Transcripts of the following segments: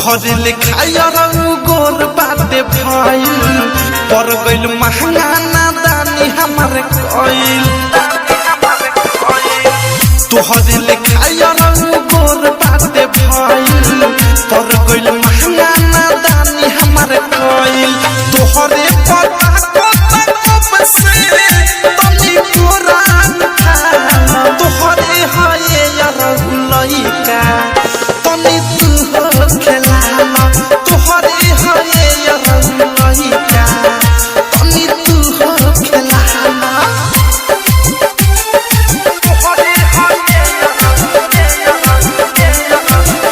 तोहरे लिखाया गोर बाटे भइल पर गइल महंगा नादानी हमारे कइल तोहरे लिखाया गोर बाटे भइल पर गइल महंगा नादानी हमारे कइल तोहरे पता कब से तनी पुरान था तोहरे हये यार लइका तनी तू हो खेलाना तोहरे हये यार लइका तनी तू हो खेलाना तोहरे हये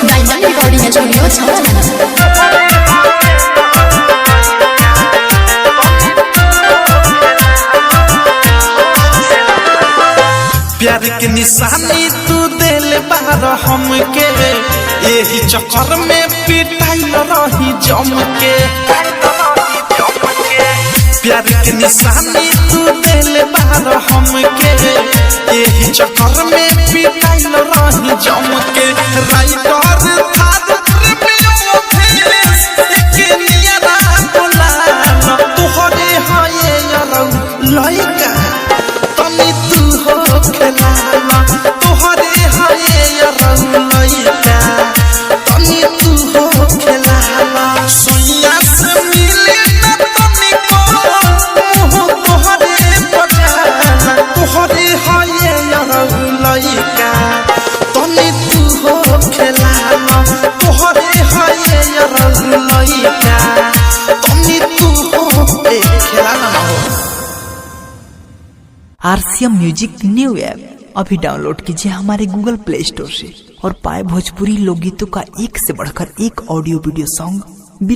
डायमंड रिकॉर्डिंग स्टूडियो छावना प्यार के निशानी तू दिल बार हमके यही चक्कर में पिटाइल रही जम के प्यार के निशानी तू दिल बार हमके यही चक्कर में पिटाइल रही जम के राइटर थार प्रेमियों भेस के नियरा बोला तोहरे हये यार लइका तनी तू हो खेलाना तोहरे हये यार लइका तनी तू हो खेलाना सोनिया से मिले न तनी को मुँह तोहरे बजाना तोहरे हये यार लइका तनी तू हो खेलाना तोहरे हये यार लइका तनी तू हो खेलाना RCM म्यूजिक न्यू ऐप अभी डाउनलोड कीजिए हमारे गूगल प्ले स्टोर से और पाए भोजपुरी लोकगीतों का एक से बढ़कर एक ऑडियो वीडियो सॉन्ग बिल्कुल